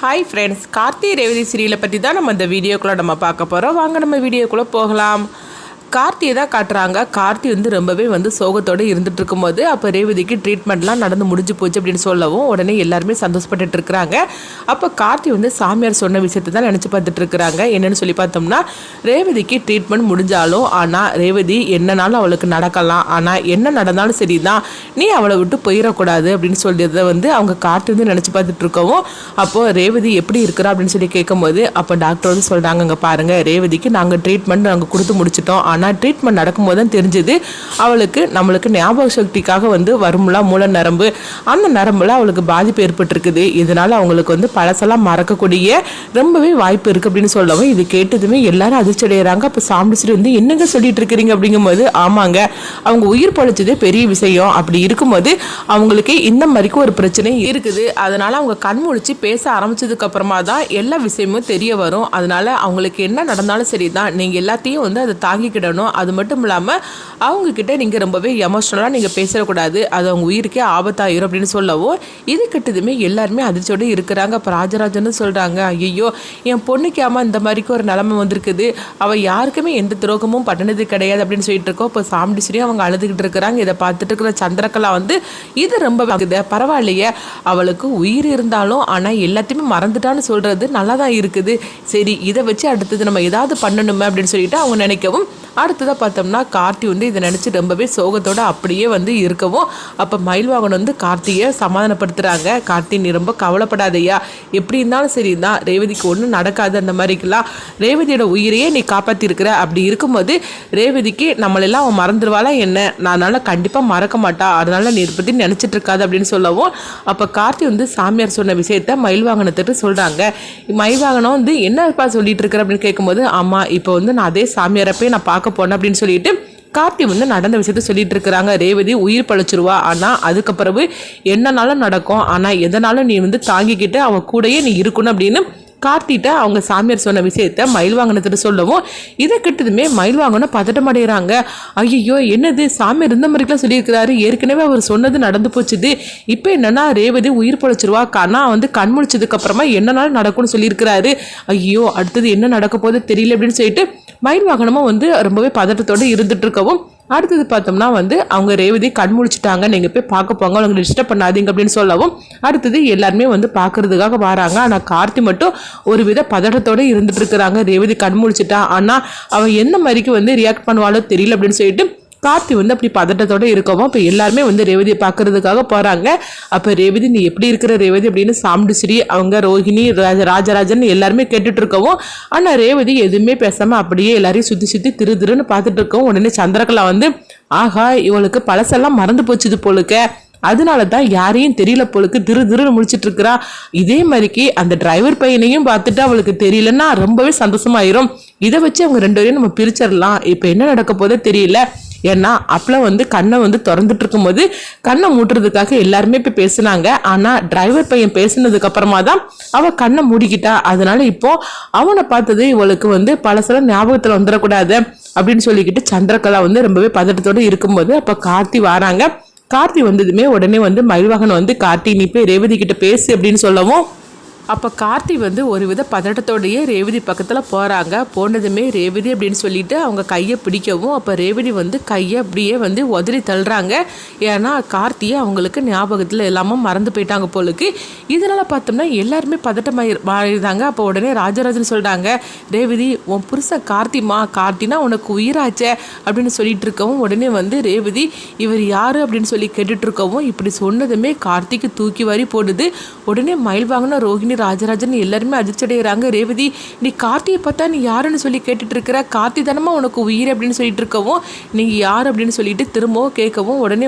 Hi friends, Karthi Revathi சீரியலை பற்றி தான் நம்ம இந்த வீடியோக்குள்ளே நம்ம பார்க்க போகிறோம். வாங்க நம்ம வீடியோக்குள்ளே போகலாம். கார்த்தியை தான் காட்டுறாங்க. கார்த்தி ரொம்பவே சோகத்தோடு இருந்துட்டு இருக்கும்போது அப்போ ரேவதிக்கு ட்ரீட்மெண்ட்லாம் நடந்து முடிஞ்சு போச்சு அப்படின்னு சொல்லவும் உடனே எல்லாருமே சந்தோஷப்பட்டுட்டு இருக்கிறாங்க. அப்போ கார்த்தி சாமியார் சொன்ன விஷயத்தை தான் நினச்சி பார்த்துட்டு இருக்கிறாங்க. என்னென்னு சொல்லி பார்த்தோம்னா, ரேவதிக்கு ட்ரீட்மெண்ட் முடிஞ்சாலும் ஆனால் ரேவதி என்னன்னாலும் அவளுக்கு நடக்கலாம், ஆனால் என்ன நடந்தாலும் சரி தான், நீ அவளை விட்டு போயிடக்கூடாது அப்படின்னு சொல்லியதை அவங்க கார்த்தி நினச்சி பார்த்துட்டு இருக்கவும், அப்போது ரேவதி எப்படி இருக்கிறா அப்படின்னு சொல்லி கேட்கும்போது அப்போ டாக்டர் சொல்கிறாங்க, அங்கே பாருங்கள், ரேவதிக்கு நாங்கள் ட்ரீட்மெண்ட் நாங்கள் கொடுத்து முடிச்சிட்டோம். ஆனால் ட்ரீட்மெண்ட் நடக்கும்போது தான் தெரிஞ்சுது அவளுக்கு நம்மளுக்கு ஞாபக சக்திக்காக வரும்ல மூல நரம்பு, அந்த நரம்புல அவளுக்கு பாதிப்பு ஏற்பட்டிருக்குது. இதனால் அவங்களுக்கு பழசெல்லாம் மறக்கக்கூடிய ரொம்பவே வாய்ப்பு இருக்குது அப்படின்னு சொல்லவும், இது கேட்டதுமே எல்லாரும் அதிர்ச்சி அடைகிறாங்க. அப்போ சாம்பிஸ்ரீ என்னங்க சொல்லிட்டு இருக்கிறீங்க அப்படிங்கும்போது, ஆமாங்க, அவங்க உயிர் பழிச்சதே பெரிய விஷயம். அப்படி இருக்கும்போது அவங்களுக்கு இந்த மாதிரிக்கு ஒரு பிரச்சனை இருக்குது. அதனால் அவங்க கண் முழிச்சு பேச ஆரம்பிச்சதுக்கு அப்புறமா தான் எல்லா விஷயமும் தெரிய வரும். அதனால அவங்களுக்கு என்ன நடந்தாலும் சரி தான், நீங்கள் எல்லாத்தையும் அதை தாங்கிக்கிடணும். அது மட்டும் இல்லாமல் அவங்கக்கிட்ட நீங்கள் ரொம்பவே எமோஷ்னலாக நீங்கள் பேசக்கூடாது, அது அவங்க உயிருக்கே ஆபத்தாயிரும் அப்படின்னு சொல்லவும், இது கிட்டதுமே எல்லாருமே அதிர்ச்சியோடு இருக்கிறாங்க. அப்போ ராஜராஜன்னு சொல்கிறாங்க, ஐயோ, என் பொண்ணுக்கு ஆமாம் இந்த மாதிரிக்கு ஒரு நிலைமை வந்திருக்குது, அவள் யாருக்குமே எந்த துரோகமும் பண்ணினது கிடையாது அப்படின்னு சொல்லிட்டு இருக்கோம். இப்போ சாம்பிஸ்ரீ அவங்க அழுதுகிட்டு இருக்கிறாங்க. இதை பார்த்துட்டு இருக்கிற சந்திரகலா இது ரொம்ப பரவாயில்லையே, அவளுக்கு உயிர் இருந்தாலும் ஆனால் எல்லாத்தையுமே மறந்துட்டான்னு சொல்கிறது நல்லா தான் இருக்குது. சரி, இதை வச்சு அடுத்தது நம்ம ஏதாவது பண்ணணுமே அப்படின்னு சொல்லிட்டு அவங்க நினைக்கவும், அடுத்ததாக பார்த்தோம்னா கார்த்தி இதை நினச்சி ரொம்பவே சோகத்தோடு அப்படியே இருக்கவும், அப்போ மயில்வாகன் கார்த்தியை சமாதானப்படுத்துகிறாங்க. கார்த்தி, நீ ரொம்ப கவலைப்படாதையா, எப்படி இருந்தாலும் சரி தான், ரேவதிக்கு ஒன்றும் நடக்காது, அந்த மாதிரிக்கெல்லாம் ரேவதியோட உயிரையே நீ காப்பாற்றிருக்கிற. அப்படி இருக்கும்போது ரேவதிக்கு நம்மளெல்லாம் அவன் மறந்துடுவாளா என்ன, அதனால் கண்டிப்பாக மறக்க மாட்டா, அதனால் நீ இதை பற்றி நினச்சிட்டு இருக்காது அப்படின்னு சொல்லவும், அப்போ கார்த்தி சாமியார் சொன்ன விஷயத்த மயில்வாகனத்துட்டு சொல்கிறாங்க. மயில்வாகனம் என்னப்பா சொல்லிட்டு இருக்கிற அப்படின்னு கேட்கும்போது, ஆமாம், இப்போ நான் அதே சாமியாரப்பே நான் பார்க்க போனேன் அப்படின்னு சொல்லிட்டு கார்த்தி நடந்த விஷயத்த சொல்லிட்டு இருக்கிறாங்க. ரேவதி உயிர் பழிச்சிருவா, ஆனால் அதுக்கப்புறவு என்னன்னாலும் நடக்கும், ஆனால் எதனாலும் நீ தாங்கிக்கிட்டு அவ கூடயே நீ இருக்கணும் அப்படின்னு கார்த்திட்ட அவங்க சாமியார் சொன்ன விஷயத்த மயில்வாகனத்துட்டு சொல்லவும், இதை கிட்டதுமே மயில்வாகனம் பதட்டம் அடைகிறாங்க. ஐயோ, என்னது, சாமியார் இந்த மாதிரிக்கெல்லாம் சொல்லியிருக்கிறாரு, ஏற்கனவே அவர் சொன்னது நடந்து போச்சுது, இப்போ என்னன்னா ரேவதி உயிர் பழிச்சிருவா, ஆனால் கண் முழிச்சதுக்கு அப்புறமா என்னன்னாலும் நடக்கும்னு சொல்லியிருக்கிறாரு. ஐயோ, அடுத்தது என்ன நடக்க போது தெரியல அப்படின்னு சொல்லிட்டு மயில்வாகனமும் ரொம்பவே பதட்டத்தோடு இருந்துட்டு இருக்கவும், அடுத்தது பார்த்தோம்னா அவங்க ரேவதி கண் முழிச்சிட்டாங்க, நீங்கள் போய் பார்க்க போங்க, அவங்க டிஸ்டர்ப் பண்ணாதீங்க அப்படின்னு சொல்லவும், அடுத்தது எல்லாருமே பார்க்கறதுக்காக வராங்க. ஆனால் கார்த்தி மட்டும் ஒரு வித பதட்டத்தோடு இருந்துட்டு இருக்கிறாங்க. ரேவதி கண் முழிச்சிட்டா, ஆனால் அவன் எந்த மாதிரிக்கு ரியாக்ட் பண்ணுவாளோ தெரியல அப்படின்னு சொல்லிட்டு கார்த்தி அப்படி பதட்டத்தோடு இருக்கவும், இப்போ எல்லாருமே ரேவதியை பார்க்கறதுக்காக போகிறாங்க. அப்போ ரேவதி, நீ எப்படி இருக்கிற ரேவதி அப்படின்னு சாம்பிஸ்ரீ, அவங்க ரோஹிணி, ராஜராஜன் எல்லாருமே கேட்டுட்டு இருக்கவும், ஆனால் ரேவதி எதுவுமே பேசாமல் அப்படியே எல்லாரையும் சுற்றி சுற்றி திருன்னு பார்த்துட்டு இருக்கவும், உடனே சந்திரகலா ஆஹா, இவளுக்கு பழசெல்லாம் மறந்து போச்சுது போலுக்க, அதனால தான் யாரையும் தெரியல போலுக்கு திருன்னு முடிச்சிட்டு இருக்கிறா. இதே மாதிரிக்கு அந்த டிரைவர் பையனையும் பார்த்துட்டு அவளுக்கு தெரியலன்னா ரொம்பவே சந்தோஷமாயிரும். இதை வச்சு அவங்க ரெண்டு பேரையும் நம்ம பிரிச்சிடலாம். இப்போ என்ன நடக்க போதோ தெரியல. ஏன்னா அப்பெல்லாம் கண்ணை திறந்துட்டு இருக்கும்போது கண்ணை மூட்டுறதுக்காக எல்லாருமே இப்போ பேசுனாங்க. ஆனால் டிரைவர் பையன் பேசுனதுக்கு அப்புறமா தான் அவள் கண்ணை மூடிக்கிட்டா. அதனால இப்போ அவனை பார்த்தது இவளுக்கு பழசெல்லாம் ஞாபகத்தில் வந்துடக்கூடாது அப்படின்னு சொல்லிக்கிட்டு சந்திரகலா ரொம்பவே பதட்டத்தோடு இருக்கும்போது அப்போ கார்த்தி வராங்க. கார்த்தி வந்ததுமே உடனே மயில்வாகன் கார்த்தி, நீ போய் ரேவதி கிட்ட பேசு அப்படின்னு சொல்லவும், அப்போ கார்த்தி ஒரு வித பதட்டத்தோடையே ரேவதி பக்கத்தில் போகிறாங்க. போனதுமே ரேவதி அப்படின்னு சொல்லிட்டு அவங்க கையை பிடிக்கவும், அப்போ ரேவதி கையை அப்படியே உதறி தள்ளுறாங்க. ஏன்னா கார்த்தியை அவங்களுக்கு ஞாபகத்தில் எல்லாமும் மறந்து போயிட்டாங்க போலுக்கு. இதனால் பார்த்தோம்னா எல்லாருமே மாறிடுறாங்க. அப்போ உடனே ராஜராஜன் சொல்கிறாங்க, ரேவதி, உன் புருஷன் கார்த்திமா, கார்த்தினா உனக்கு உயிராச்சே அப்படின்னு சொல்லிட்டு இருக்கவும், உடனே ரேவதி, இவர் யார் அப்படின்னு சொல்லி கேட்டுட்டு இருக்கவும், இப்படி சொன்னதுமே கார்த்திக்கு தூக்கி வாரி போடுது. உடனே மயில்வாகன ரோஹிணி, ராஜராஜன் எல்லாருமே அதிர்ச்சி அடைகிறாங்க. ரேவதி, நீ கார்த்தியை பார்த்தா நீ யாருன்னு சொல்லி கேட்டுட்டு இருக்கிற, கார்த்தி தானமா உனக்கு உயிர் அப்படின்னு சொல்லிட்டு இருக்கவும், நீங்கள் யார் அப்படின்னு சொல்லிட்டு திரும்பவும் கேட்கவும், உடனே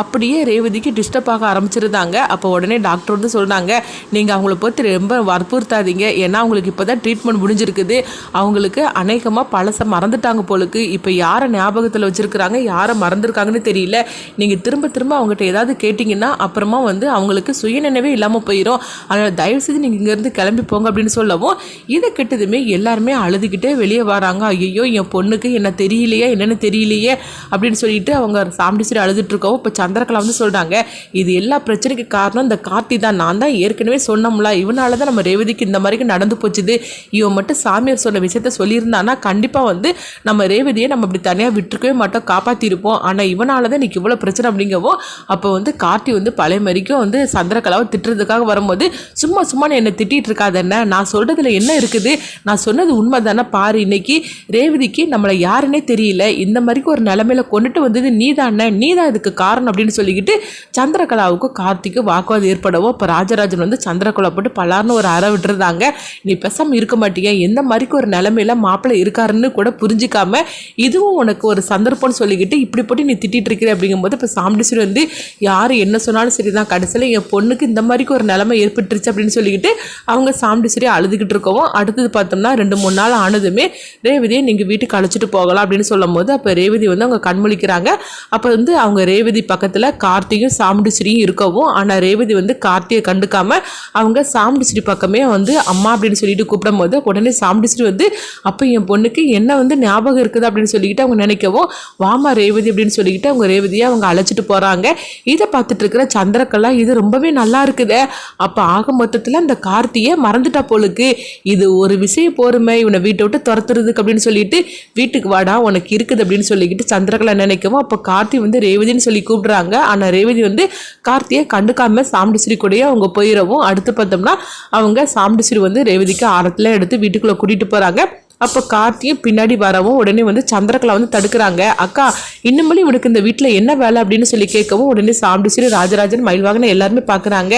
அப்படியே ரேவதிக்கு டிஸ்டர்ப் ஆக ஆரம்பிச்சிருந்தாங்க. அப்போ உடனே டாக்டர் சொல்கிறாங்க, நீங்கள் அவங்கள பற்றி ரொம்ப வற்புறுத்தாதீங்க, ஏன்னா அவங்களுக்கு இப்போ தான் ட்ரீட்மெண்ட் முடிஞ்சிருக்குது, அவங்களுக்கு அநேகமாக பழசை மறந்துட்டாங்க போலுக்கு, இப்போ யாரை ஞாபகத்தில் வச்சுருக்கிறாங்க, யாரை மறந்துருக்காங்கன்னு தெரியல, நீங்கள் திரும்ப திரும்ப அவங்ககிட்ட ஏதாவது கேட்டிங்கன்னா அப்புறமா அவங்களுக்கு சுயநினைவே இல்லாமல் போயிடும். அதனால் தயவு செய்து நீங்கள் இங்கேருந்து கிளம்பி போங்க அப்படின்னு சொல்லவும் இதை கெட்டதுமே எல்லாருமே அழுதுகிட்டே வெளியே வராங்க. ஐயோ என் பொண்ணுக்கு என்ன தெரியலையே என்னென்னு தெரியலையே அப்படின்னு சொல்லிட்டு அவங்க சாம்பிடிச்சிட்டு அழுதுட்டு இருக்கவும் இப்போ சந்திரகலா வந்து சொல்கிறாங்க, இது எல்லா பிரச்சனைக்கு காரணம் இந்த கார்த்தி தான். நான் தான் ஏற்கனவே சொன்னோம்ல, இவனால தான் நம்ம ரேவதிக்கு இந்த மாதிரி நடந்து போச்சுது. இவன் மட்டும் சாமியார் சொன்ன விஷயத்த சொல்லியிருந்தானா கண்டிப்பாக வந்து நம்ம ரேவதியை நம்ம அப்படி தனியாக விட்டுருக்கவே மாட்டோம், காப்பாற்றிருப்போம். ஆனால் இவனால தான் இன்னைக்கு இவ்வளோ பிரச்சனை அப்படிங்கவும் அப்போ வந்து கார்த்தி வந்து பழைய மாதிரிக்கும் வந்து சந்திரகலாவை திட்டுறதுக்காக வரும்போது சும்மா சும்மா என்னை திட்டிகிட்டு இருக்காது என்ன, நான் சொல்கிறதுல என்ன இருக்குது, நான் சொன்னது உண்மை தானே பாரு, இன்னைக்கு ரேவதிக்கு நம்மளை யாருன்னே தெரியல, இந்த மாதிரிக்கு ஒரு நிலைமையில கொண்டுட்டு வந்தது நீ தான் இதுக்கு காரணம் அப்படின்னு சொல்லிக்கிட்டு சந்திரகலாவுக்கும் கார்த்திக்கு வாக்குவாதம் ஏற்படவோ இப்போ ராஜராஜன் வந்து சந்திரகலா போட்டு பலார்னு ஒரு அறை விட்டுருந்தாங்க. நீ பேசாமல் இருக்க மாட்டீங்க, எந்த மாதிரிக்கு ஒரு நிலைமையில மாப்பிள்ளை இருக்காருன்னு கூட புரிஞ்சிக்காம இதுவும் உனக்கு ஒரு சந்தர்ப்பம்னு சொல்லிக்கிட்டு இப்படி போட்டு நீ திட்டிட்டு இருக்கிற அப்படிங்கும்போது இப்போ சாம்பிடிஸ்வரி வந்து யார் என்ன சொன்னாலும் சரி தான், கடைசியில் என் பொண்ணுக்கு இந்த மாதிரிக்கு ஒரு நிலைமை ஏற்பட்டுருச்சு அப்படின்னு சொல்லிக்கிட்டு அவங்க சாம்பிடிஸ்வரி அழுதுகிட்டு இருக்கவும் அடுத்தது பார்த்தோம்னா 2-3 நாள் ஆனதுமே ரேவதியை நீங்கள் வீட்டுக்கு அழைச்சிட்டு போகலாம் அப்படின்னு சொல்லும் போது அப்போ ரேவதி வந்து அவங்க கண்மொழிக்கிறாங்க. அப்போ வந்து அவங்க ரேவதி பக்கத்தில் கார்த்தியும் சாம்பிடிஸ்வரியும் இருக்கவும் ஆனால் ரேவதி வந்து கார்த்தியை கண்டுக்காம அவங்க சாம்பிடிஸ்வரி பக்கமே வந்து அம்மா அப்படின்னு சொல்லிட்டு கூப்பிடும் போது உடனே சாம்பிடிஸ்வரி வந்து அப்போ என் பொண்ணுக்கு என்ன வந்து ஞாபகம் இருக்குது அப்படின்னு சொல்லிக்கிட்டு அவங்க நினைக்கவும் வாமா ரேவதி அப்படின்னு சொல்லிக்கிட்டு அவங்க ரேவதியை அவங்க அழைச்சிட்டு போகிறாங்க. இதை பார்த்துட்டு இருக்கிற சந்திரகலா இது ரொம்பவே நல்லா இருக்குது, அப்போ ஆக மொத்தத்தில் அந்த கார்த்தியை மறந்துட்டா போலுக்கு, இது ஒரு விஷயம் போருமே இவனை வீட்டை விட்டு துரத்துறதுக்கு அப்படின்னு சொல்லிட்டு வீட்டுக்கு வாடா உனக்கு இருக்குது அப்படின்னு சொல்லிக்கிட்டு சந்திரகலா நினைக்கவும் அப்போ கார்த்தி வந்து ரேவதின்னு சொல்லி கூப்பிடுறாங்க. ஆனால் ரேவதி வந்து கார்த்தியை கண்டுக்காம சாம்பிடிஸ்வரி கூடயே அவங்க போயிடவும் அடுத்து பார்த்தோம்னா அவங்க சாம்பிடிஸ்வரி வந்து ரேவதிக்கு ஆரத்தில் எடுத்து வீட்டுக்குள்ளே கூட்டிகிட்டு போகிறாங்க. அப்போ கார்த்தியும் பின்னாடி வரவும் உடனே வந்து சந்திரகலா வந்து தடுக்கிறாங்க. அக்கா இன்னுமே இவனுக்கு இந்த வீட்டில் என்ன வேலை அப்படின்னு சொல்லி கேட்கவும் உடனே சாம்பிடிஸ்வரி ராஜராஜன் மயில்வாகனை எல்லாருமே பார்க்குறாங்க.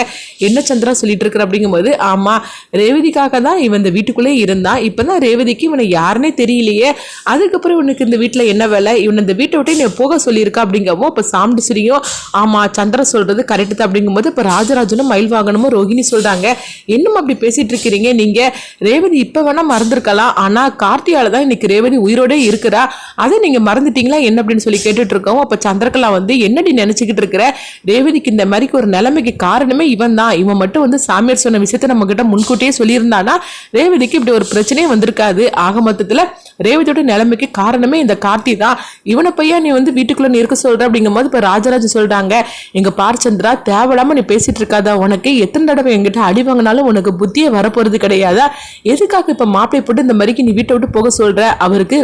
என்ன சந்திரா சொல்லிட்டு இருக்கிற அப்படிங்கும்போது ஆமாம் ரேவதிக்காக தான் இவன் இந்த வீட்டுக்குள்ளே இருந்தான், இப்போ தான் ரேவதிக்கு இவனை யாருன்னே தெரியலையே, அதுக்கப்புறம் இவனுக்கு இந்த வீட்டில் என்ன வேலை, இவன் இந்த வீட்டை விட்டு நீ போக சொல்லியிருக்கா அப்படிங்கவும் இப்போ சாம்பிடிஸ்வரியும் ஆமாம் சந்திரா சொல்கிறது கரெக்டு தான் அப்படிங்கும்போது இப்போ ராஜராஜனும் மயில்வாகனமும் ரோஹிணி சொல்கிறாங்க, இன்னும் அப்படி பேசிகிட்டு இருக்கிறீங்க, நீங்கள் ரேவதி இப்போ வேணால் மறந்துருக்கலாம், ஆனால் கார்த்தியால தான் இன்னைக்கு ரேவதி உயிரோட இருக்கிறா, அதை நீங்க மறந்துட்டீங்களா என்ன அப்படின்னு சொல்லி கேட்டுட்டு இருக்கோம். அப்ப சந்திரகலா வந்து என்னடி நினைச்சுக்கிட்டு இருக்கிற, ரேவதிக்கு இந்த மாதிரிக்கு ஒரு நிலைமைக்கு காரணமே இவன் தான், இவன் மட்டும் வந்து சாமியார் சொன்ன விஷயத்த நம்ம கிட்ட முன்கூட்டியே சொல்லியிருந்தானா ரேவதிக்கு இப்படி ஒரு பிரச்சனையே வந்திருக்காது, ஆக மொத்தத்துல ரேவதியோட நிலைமைக்கு காரணமே இந்த கார்த்தி தான், இவனை பையன் நீ வந்து வீட்டுக்குள்ள நீ இருக்க சொல்ற அப்படிங்கும் போது இப்ப ராஜராஜ் சொல்றாங்க, எங்க பார் சந்திரா தேவையில்லாம நீ பேசிட்டு இருக்காதா, உனக்கு எத்தனை தடவை எங்கிட்ட அடி வாங்கினாலும் உனக்கு புத்தியே வரப்போறது கிடையாதா, எதுக்காக இப்ப மாப்பிளை போட்டு இந்த மாதிரிக்கு நீ வீட்டை விட்டு போக சொல்ற, அவருக்கு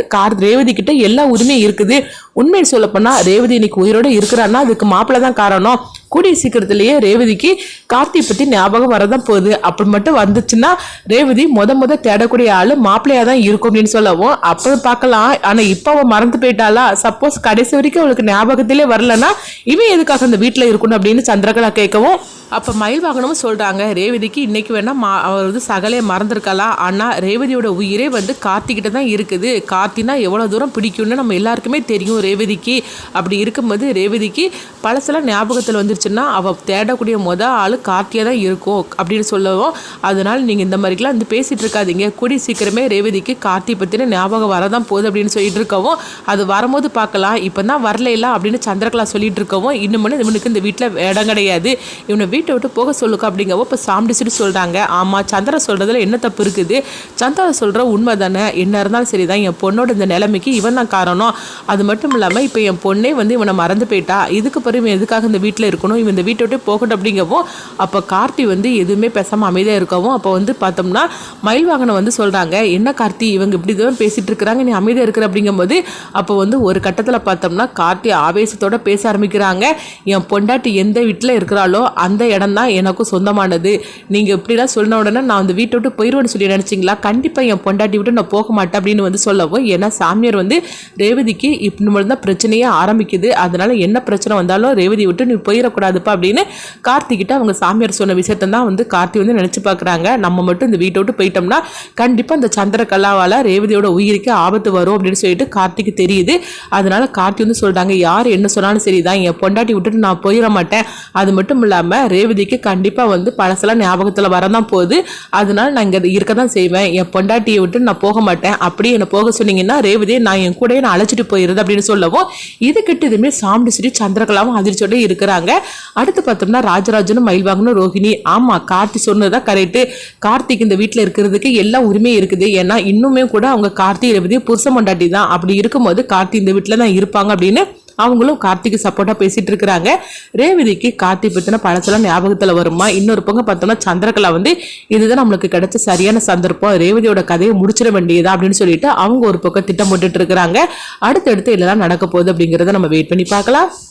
ரேவதி கிட்ட எல்லா உரிமையும் இருக்குது, உண்மையை சொல்ல போனா ரேவதி இன்னைக்கு உயிரோட இருக்கிறான்னா அதுக்கு மாப்பிள்ளை தான் காரணம், கூடிய சீக்கிரத்திலேயே ரேவதிக்கு கார்த்தி பத்தி ஞாபகம் வரதான் போகுது, அப்படி மட்டும் வந்துச்சுன்னா ரேவதி முத தேடக்கூடிய ஆளு மாப்பிள்ளையா தான் இருக்கும் அப்படின்னு சொல்லவும் அப்ப பார்க்கலாம், ஆனா இப்ப அவன் மறந்து போயிட்டாளா, சப்போஸ் கடைசி வரைக்கும் அவளுக்கு ஞாபகத்திலே வரலன்னா இவன் எதுக்காக அந்த வீட்டுல இருக்கணும் அப்படின்னு சந்திரகலா கேட்கவும் அப்போ மயில்வாகனமும் சொல்கிறாங்க, ரேவதிக்கு இன்றைக்கி வேணால் அவர் வந்து சகலையை மறந்துருக்கலாம், ஆனால் ரேவதியோட உயிரே வந்து கார்த்திகிட்ட தான் இருக்குது, கார்த்தினா எவ்வளோ தூரம் பிடிக்கும்னு நம்ம எல்லாருக்குமே தெரியும் ரேவதிக்கு, அப்படி இருக்கும்போது ரேவதிக்கு பழசெல்லாம் ஞாபகத்தில் வந்துருச்சுன்னா அவள் தேடக்கூடிய ஆள் கார்த்தியாக தான் இருக்கும் அப்படின்னு சொல்லவும், அதனால் நீங்கள் இந்த மாதிரிக்கெலாம் வந்து பேசிகிட்டு இருக்காதீங்க, கூடி சீக்கிரமே ரேவதிக்கு கார்த்தி பற்றின ஞாபகம் வரதான் போகுது அப்படின்னு சொல்லிட்டு இருக்கவும், அது வரும்போது பார்க்கலாம், இப்போ தான் வரல அப்படின்னு சந்திரகலா சொல்லிட்டு இருக்கவும், இன்னும் இவனுக்கு இந்த வீட்டில் இடம் கிடையாது, இவனை வீட்டை விட்டு போக சொல்லுக்க அப்படிங்கவோ இப்போ சாம்பிடிஸ்வரி சொல்கிறாங்க, ஆமாம் சந்திரா சொல்கிறதுல என்ன தப்பு இருக்குது, சந்திரா சொல்கிற உண்மை தானே, என்ன இருந்தாலும் சரி தான், என் பொண்ணோட இந்த நிலைமைக்கு இவன் தான் காரணம், அது மட்டும் இல்லாமல் இப்போ என் பொண்ணே வந்து இவனை மறந்து போயிட்டா, இதுக்கு பிறகு இவன் எதுக்காக இந்த வீட்டில் இருக்கணும், இவன் இந்த வீட்டை விட்டு போகட்டும் அப்படிங்கவும் அப்போ கார்த்தி வந்து எதுவுமே பேசாமல் அமைதியாக இருக்கவும் அப்போ வந்து பார்த்தோம்னா மயில்வாகனை வந்து சொல்கிறாங்க, என்ன கார்த்தி இவங்க இப்படி தான் பேசிகிட்டு இருக்கிறாங்க, நீ அமைதியாக இருக்கிற அப்படிங்கும்போது அப்போ வந்து ஒரு கட்டத்தில் பார்த்தோம்னா கார்த்தி ஆவேசத்தோட பேச ஆரம்பிக்கிறாங்க, என் பொண்டாட்டி எந்த வீட்டில் இருக்கிறாளோ அந்த இடம் தான் எனக்கும் சொந்தமானது, நீங்கள் இப்படிலாம் சொன்ன உடனே நான் அந்த வீட்டை விட்டு போயிடுவேன்னு சொல்லி நினச்சிங்களா, கண்டிப்பாக என் பொண்டாட்டி விட்டு நான் போக மாட்டேன் அப்படின்னு வந்து சொல்லவும், ஏன்னா சாமியார் வந்து ரேவதிக்கு இப்படி தான் பிரச்சனையே ஆரம்பிக்குது, அதனால என்ன பிரச்சனை வந்தாலும் ரேவதி விட்டு நீ போயிடக்கூடாதுப்பா அப்படின்னு கார்த்திகிட்ட அவங்க சாமியார் சொன்ன விஷயத்த தான் வந்து கார்த்தி வந்து நினச்சி பார்க்குறாங்க, நம்ம மட்டும் இந்த வீட்டை விட்டு போயிட்டோம்னா கண்டிப்பாக இந்த சந்திரகலாவால் ரேவதியோட உயிருக்கு ஆபத்து வரும் அப்படின்னு சொல்லிட்டு கார்த்திக்கு தெரியுது, அதனால கார்த்தி வந்து சொல்கிறாங்க, யார் என்ன சொன்னாலும் சரி தான் என் பொண்டாட்டி விட்டுட்டு நான் போயிட மாட்டேன், அது மட்டும் இல்லாமல் ரேவதிக்கு கண்டிப்பாக வந்து பழசெல்லாம் ஞாபகத்தில் வரதான் போகுது, அதனால நான் இங்கே இருக்க தான் செய்வேன், என் பொண்டாட்டியை விட்டு நான் போக மாட்டேன், அப்படியே என்னை போக சொன்னீங்கன்னா ரேவதியை நான் என் கூடயே நான் அழைச்சிட்டு போயிடுறது அப்படின்னு சொல்லவும் இது கிட்ட இதுமே சாம்பிடிஸ்வரி சந்திரகலாவும் அதிர்ச்சியோட இருக்கிறாங்க. அடுத்து பார்த்தோம்னா ராஜராஜனும் மயில் வாங்கணும் ரோஹிணி. ஆமா, கார்த்தி சொன்னதுதான் கரெக்ட். கார்த்திக் இந்த வீட்டுல இருக்கிறதுக்கு எல்லா உரிமையும் இருக்குது. ஏன்னா இன்னுமே கூட அவங்க கார்த்தி ரேவதி புருஷ மண்டாட்டி தான். அப்படி இருக்கும்போது கார்த்தி இந்த வீட்டுல தான் இருப்பாங்க அப்படின்னு அவங்களும் கார்த்திக்கு சப்போர்ட்டா பேசிட்டு இருக்கிறாங்க. ரேவதிக்கு கார்த்தி பத்தின பழசெல்லாம் ஞாபகத்துல வருமா? இன்னொரு பக்கம் பார்த்தோம்னா சந்திரகலா இதுதான் நம்மளுக்கு கிடைச்ச சரியான சந்தர்ப்பம், ரேவதியோட கதையை முடிச்சிட வேண்டியதா அப்படின்னு சொல்லிட்டு அவங்க ஒரு பக்கம் திட்டம் போட்டுட்டு இருக்கிறாங்க. அடுத்தடுத்து இதெல்லாம் நடக்க போகுது அப்படிங்கறத நம்ம வெயிட் பண்ணி பார்க்கலாம்.